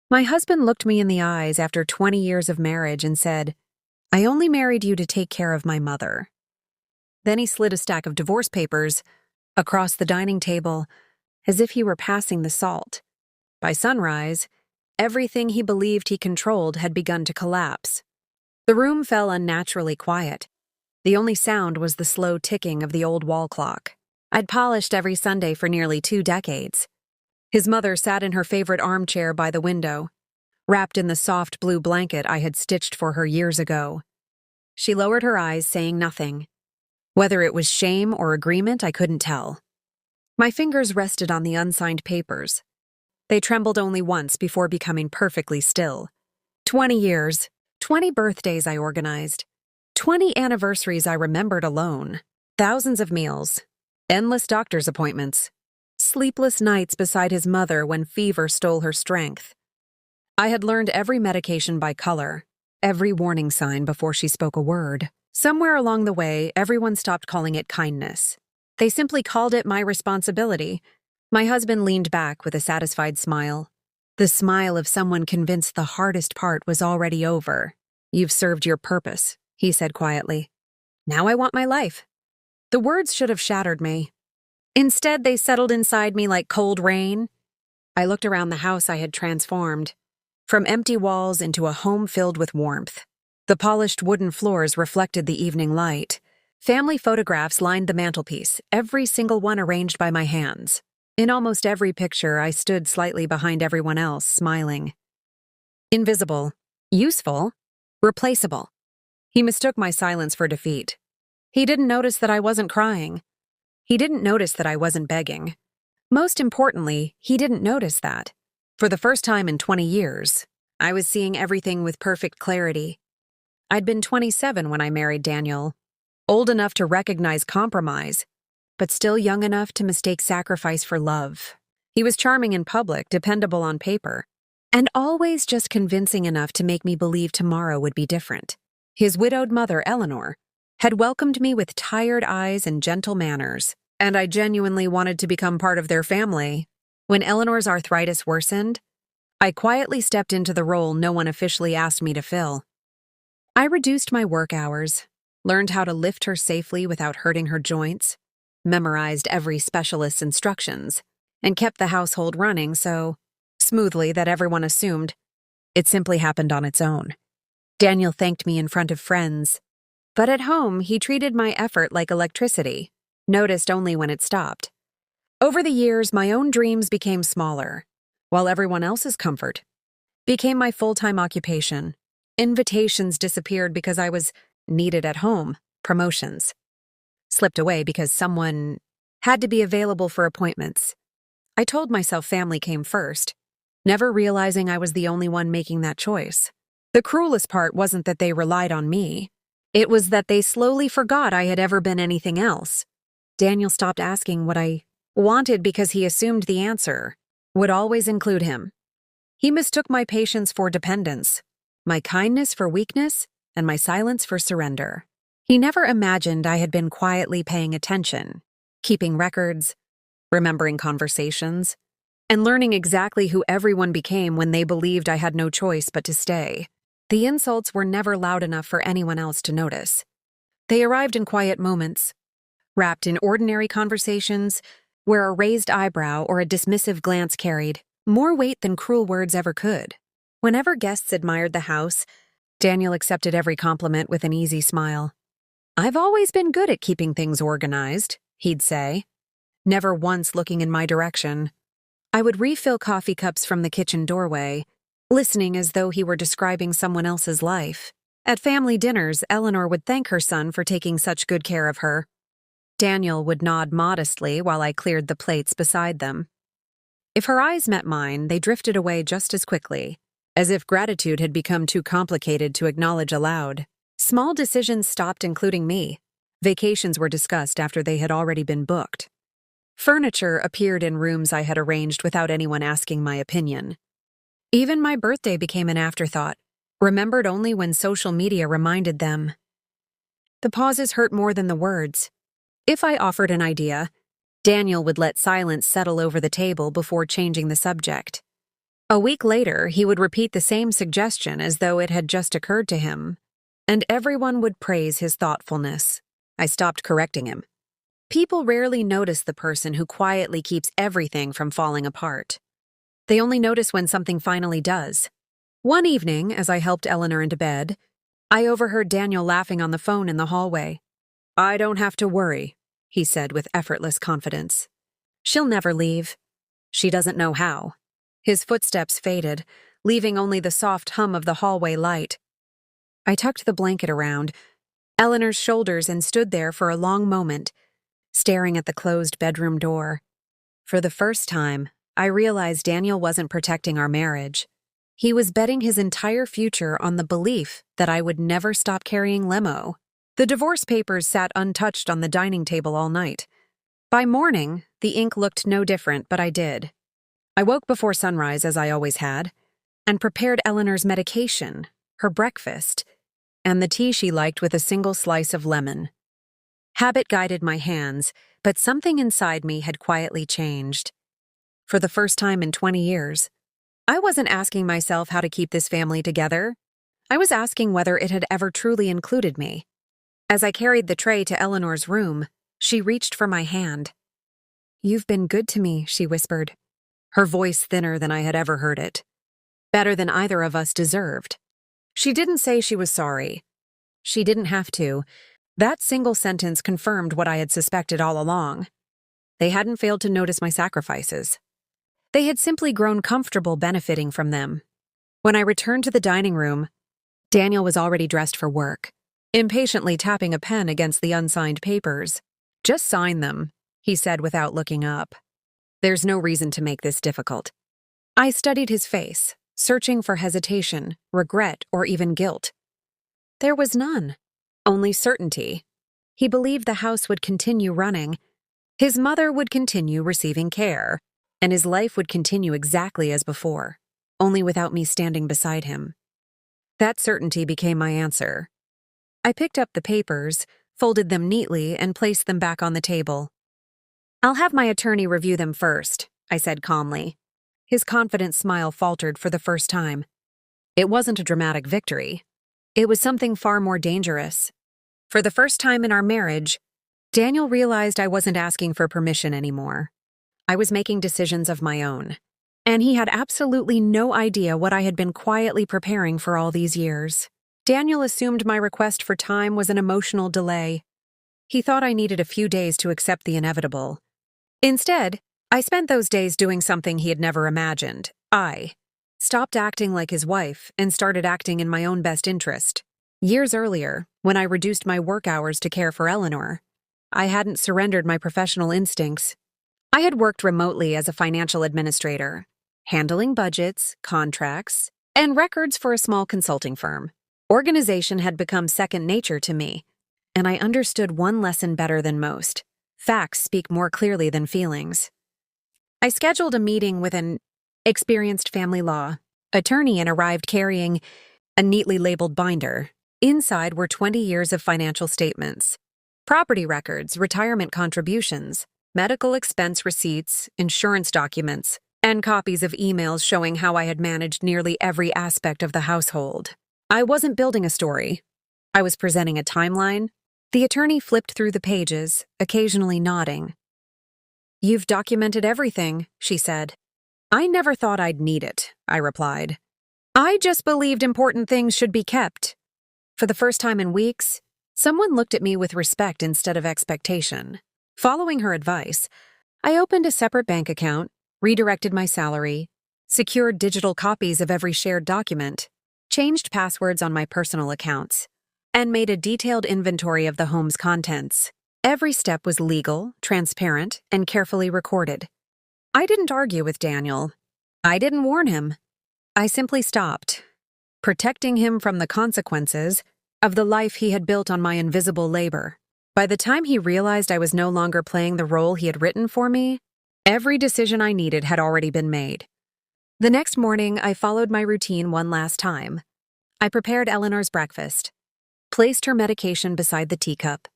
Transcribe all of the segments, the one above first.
My husband looked me in the eyes after 20 years of marriage and said, "I only married you to take care of my mother." Then he slid a stack of divorce papers across the dining table as if he were passing the salt. By sunrise, everything he believed he controlled had begun to collapse. The room fell unnaturally quiet. The only sound was the slow ticking of the old wall clock. I'd polished every Sunday for nearly 2 decades. His mother sat in her favorite armchair by the window, wrapped in the soft blue blanket I had stitched for her years ago. She lowered her eyes, saying nothing. Whether it was shame or agreement, I couldn't tell. My fingers rested on the unsigned papers. They trembled only once before becoming perfectly still. 20 years, 20 birthdays I organized, 20 anniversaries I remembered alone, thousands of meals, endless doctor's appointments, sleepless nights beside his mother when fever stole her strength. I had learned every medication by color, every warning sign before she spoke a word. Somewhere along the way, everyone stopped calling it kindness. They simply called it my responsibility. My husband leaned back with a satisfied smile. The smile of someone convinced the hardest part was already over. "You've served your purpose," he said quietly. "Now I want my life." The words should have shattered me. Instead, they settled inside me like cold rain. I looked around the house I had transformed, from empty walls into a home filled with warmth. The polished wooden floors reflected the evening light. Family photographs lined the mantelpiece, every single one arranged by my hands. In almost every picture, I stood slightly behind everyone else, smiling. Invisible, useful, replaceable. He mistook my silence for defeat. He didn't notice that I wasn't crying. He didn't notice that I wasn't begging. Most importantly, he didn't notice that, for the first time in 20 years, I was seeing everything with perfect clarity. I'd been 27 when I married Daniel, old enough to recognize compromise, but still young enough to mistake sacrifice for love. He was charming in public, dependable on paper, and always just convincing enough to make me believe tomorrow would be different. His widowed mother, Eleanor, had welcomed me with tired eyes and gentle manners, and I genuinely wanted to become part of their family. When Eleanor's arthritis worsened, I quietly stepped into the role no one officially asked me to fill. I reduced my work hours, learned how to lift her safely without hurting her joints, memorized every specialist's instructions, and kept the household running so smoothly that everyone assumed it simply happened on its own. Daniel thanked me in front of friends, but at home he treated my effort like electricity, noticed only when it stopped. Over the years, my own dreams became smaller, while everyone else's comfort became my full-time occupation. Invitations disappeared because I was needed at home, promotions slipped away because someone had to be available for appointments. I told myself family came first, never realizing I was the only one making that choice. The cruelest part wasn't that they relied on me. It was that they slowly forgot I had ever been anything else. Daniel stopped asking what I wanted because he assumed the answer would always include him. He mistook my patience for dependence, my kindness for weakness, and my silence for surrender. He never imagined I had been quietly paying attention, keeping records, remembering conversations, and learning exactly who everyone became when they believed I had no choice but to stay. The insults were never loud enough for anyone else to notice. They arrived in quiet moments, wrapped in ordinary conversations where a raised eyebrow or a dismissive glance carried more weight than cruel words ever could. Whenever guests admired the house, Daniel accepted every compliment with an easy smile. "I've always been good at keeping things organized," he'd say, never once looking in my direction. I would refill coffee cups from the kitchen doorway, listening as though he were describing someone else's life. At family dinners, Eleanor would thank her son for taking such good care of her. Daniel would nod modestly while I cleared the plates beside them. If her eyes met mine, they drifted away just as quickly, as if gratitude had become too complicated to acknowledge aloud. Small decisions stopped including me. Vacations were discussed after they had already been booked. Furniture appeared in rooms I had arranged without anyone asking my opinion. Even my birthday became an afterthought, remembered only when social media reminded them. The pauses hurt more than the words. If I offered an idea, Daniel would let silence settle over the table before changing the subject. A week later, he would repeat the same suggestion as though it had just occurred to him, and everyone would praise his thoughtfulness. I stopped correcting him. People rarely notice the person who quietly keeps everything from falling apart. They only notice when something finally does. One evening, as I helped Eleanor into bed, I overheard Daniel laughing on the phone in the hallway. "I don't have to worry," he said with effortless confidence. "She'll never leave. She doesn't know how." His footsteps faded, leaving only the soft hum of the hallway light. I tucked the blanket around Eleanor's shoulders and stood there for a long moment, staring at the closed bedroom door. For the first time, I realized Daniel wasn't protecting our marriage. He was betting his entire future on the belief that I would never stop carrying limo. The divorce papers sat untouched on the dining table all night. By morning, the ink looked no different, but I did. I woke before sunrise, as I always had, and prepared Eleanor's medication, her breakfast, and the tea she liked with a single slice of lemon. Habit guided my hands, but something inside me had quietly changed. For the first time in 20 years, I wasn't asking myself how to keep this family together. I was asking whether it had ever truly included me. As I carried the tray to Eleanor's room, she reached for my hand. "You've been good to me," she whispered, her voice thinner than I had ever heard it. Better than either of us deserved. She didn't say she was sorry. She didn't have to. That single sentence confirmed what I had suspected all along. They hadn't failed to notice my sacrifices. They had simply grown comfortable benefiting from them. When I returned to the dining room, Daniel was already dressed for work, impatiently tapping a pen against the unsigned papers. "Just sign them," he said without looking up. "There's no reason to make this difficult." I studied his face, searching for hesitation, regret, or even guilt. There was none, only certainty. He believed the house would continue running, his mother would continue receiving care, and his life would continue exactly as before, only without me standing beside him. That certainty became my answer. I picked up the papers, folded them neatly, and placed them back on the table. "I'll have my attorney review them first," I said calmly. His confident smile faltered for the first time. It wasn't a dramatic victory. It was something far more dangerous. For the first time in our marriage, Daniel realized I wasn't asking for permission anymore. I was making decisions of my own, and he had absolutely no idea what I had been quietly preparing for all these years. Daniel assumed my request for time was an emotional delay. He thought I needed a few days to accept the inevitable. Instead, I spent those days doing something he had never imagined. I stopped acting like his wife and started acting in my own best interest. Years earlier, when I reduced my work hours to care for Eleanor, I hadn't surrendered my professional instincts. I had worked remotely as a financial administrator, handling budgets, contracts, and records for a small consulting firm. Organization had become second nature to me, and I understood one lesson better than most. Facts speak more clearly than feelings. I scheduled a meeting with an experienced family law attorney and arrived carrying a neatly labeled binder. Inside were 20 years of financial statements, property records, retirement contributions, medical expense receipts, insurance documents, and copies of emails showing how I had managed nearly every aspect of the household. I wasn't building a story. I was presenting a timeline. The attorney flipped through the pages, occasionally nodding. "You've documented everything," she said. "I never thought I'd need it," I replied. "I just believed important things should be kept." For the first time in weeks, someone looked at me with respect instead of expectation. Following her advice, I opened a separate bank account, redirected my salary, secured digital copies of every shared document, changed passwords on my personal accounts, and made a detailed inventory of the home's contents. Every step was legal, transparent, and carefully recorded. I didn't argue with Daniel. I didn't warn him. I simply stopped, protecting him from the consequences of the life he had built on my invisible labor. By the time he realized I was no longer playing the role he had written for me, every decision I needed had already been made. The next morning, I followed my routine one last time. I prepared Eleanor's breakfast, placed her medication beside the teacup,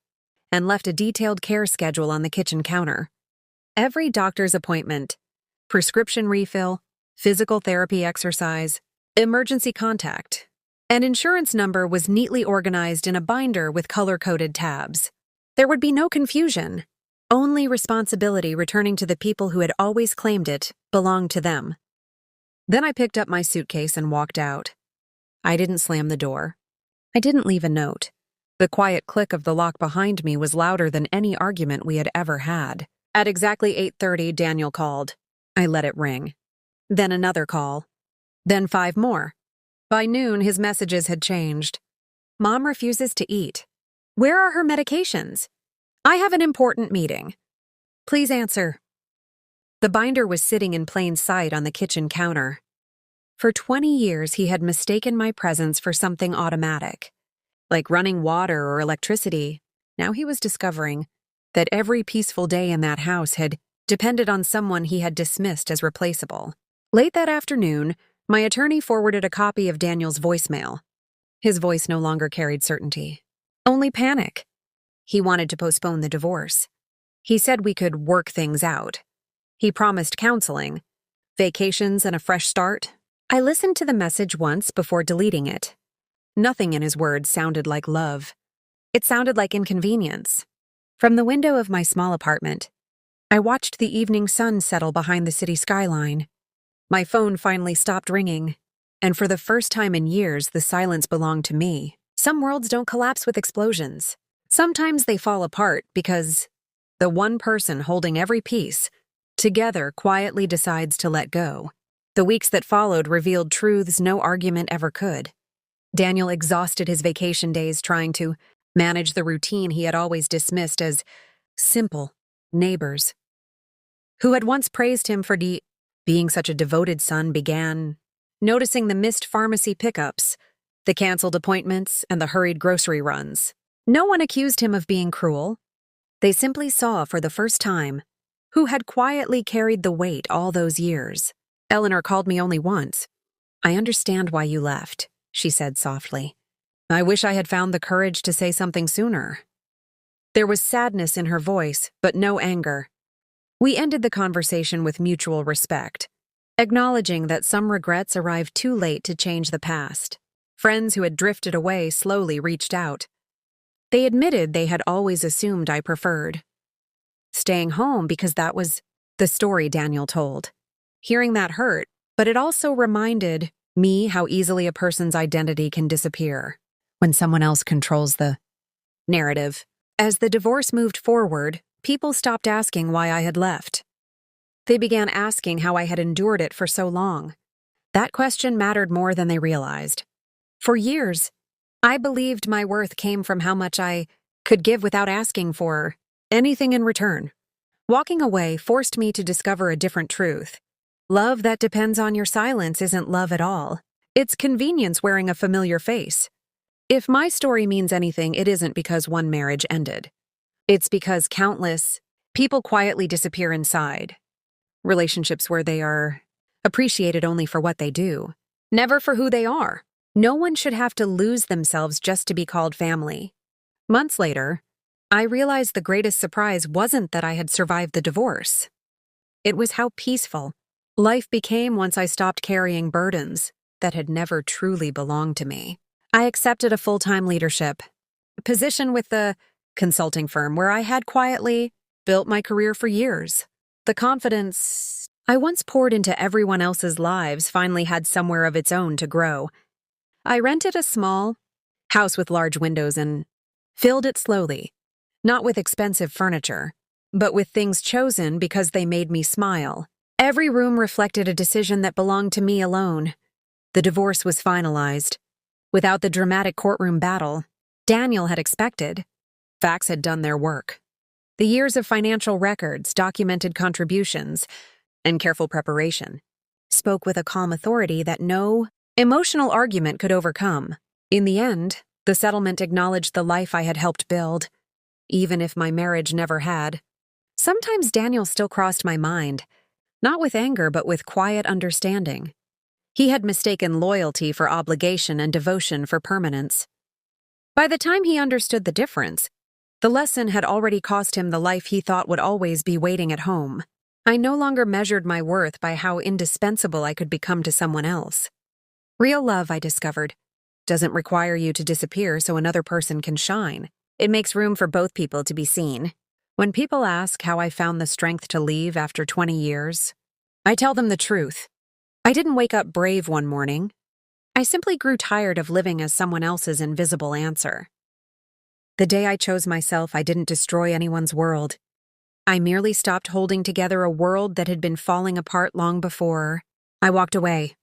and left a detailed care schedule on the kitchen counter. Every doctor's appointment, prescription refill, physical therapy exercise, emergency contact. An insurance number was neatly organized in a binder with color-coded tabs. There would be no confusion, only responsibility returning to the people who had always claimed it belonged to them. Then I picked up my suitcase and walked out. I didn't slam the door. I didn't leave a note. The quiet click of the lock behind me was louder than any argument we had ever had. At exactly 8:30, Daniel called. I let it ring. Then another call. Then 5 more. By noon, his messages had changed. Mom refuses to eat. Where are her medications? I have an important meeting. Please answer. The binder was sitting in plain sight on the kitchen counter. For 20 years, he had mistaken my presence for something automatic, like running water or electricity. Now he was discovering that every peaceful day in that house had depended on someone he had dismissed as replaceable. Late that afternoon, my attorney forwarded a copy of Daniel's voicemail. His voice no longer carried certainty, only panic. He wanted to postpone the divorce. He said we could work things out. He promised counseling, vacations, and a fresh start. I listened to the message once before deleting it. Nothing in his words sounded like love. It sounded like inconvenience. From the window of my small apartment, I watched the evening sun settle behind the city skyline. My phone finally stopped ringing, and for the first time in years, the silence belonged to me. Some worlds don't collapse with explosions. Sometimes they fall apart because the one person holding every piece together quietly decides to let go. The weeks that followed revealed truths no argument ever could. Daniel exhausted his vacation days trying to manage the routine he had always dismissed as simple. Neighbors, who had once praised him for being such a devoted son, began noticing the missed pharmacy pickups, the canceled appointments, and the hurried grocery runs. No one accused him of being cruel. They simply saw for the first time who had quietly carried the weight all those years. Eleanor called me only once. I understand why you left, she said softly. I wish I had found the courage to say something sooner. There was sadness in her voice, but no anger. We ended the conversation with mutual respect, acknowledging that some regrets arrived too late to change the past. Friends who had drifted away slowly reached out. They admitted they had always assumed I preferred staying home because that was the story Daniel told. Hearing that hurt, but it also reminded me how easily a person's identity can disappear when someone else controls the narrative. As the divorce moved forward, people stopped asking why I had left. They began asking how I had endured it for so long. That question mattered more than they realized. For years, I believed my worth came from how much I could give without asking for anything in return. Walking away forced me to discover a different truth. Love that depends on your silence isn't love at all. It's convenience wearing a familiar face. If my story means anything, it isn't because one marriage ended. It's because countless people quietly disappear inside. Relationships where they are appreciated only for what they do, never for who they are. No one should have to lose themselves just to be called family. Months later, I realized the greatest surprise wasn't that I had survived the divorce. It was how peaceful life became once I stopped carrying burdens that had never truly belonged to me. I accepted a full-time leadership position with the consulting firm where I had quietly built my career for years. The confidence I once poured into everyone else's lives finally had somewhere of its own to grow. I rented a small house with large windows and filled it slowly, not with expensive furniture, but with things chosen because they made me smile. Every room reflected a decision that belonged to me alone. The divorce was finalized. Without the dramatic courtroom battle Daniel had expected, facts had done their work. The years of financial records, documented contributions, and careful preparation spoke with a calm authority that no emotional argument could overcome. In the end, the settlement acknowledged the life I had helped build, even if my marriage never had. Sometimes Daniel still crossed my mind, not with anger but with quiet understanding. He had mistaken loyalty for obligation and devotion for permanence. By the time he understood the difference, the lesson had already cost him the life he thought would always be waiting at home. I no longer measured my worth by how indispensable I could become to someone else. Real love, I discovered, doesn't require you to disappear so another person can shine. It makes room for both people to be seen. When people ask how I found the strength to leave after 20 years, I tell them the truth. I didn't wake up brave one morning. I simply grew tired of living as someone else's invisible answer. The day I chose myself, I didn't destroy anyone's world. I merely stopped holding together a world that had been falling apart long before. I walked away,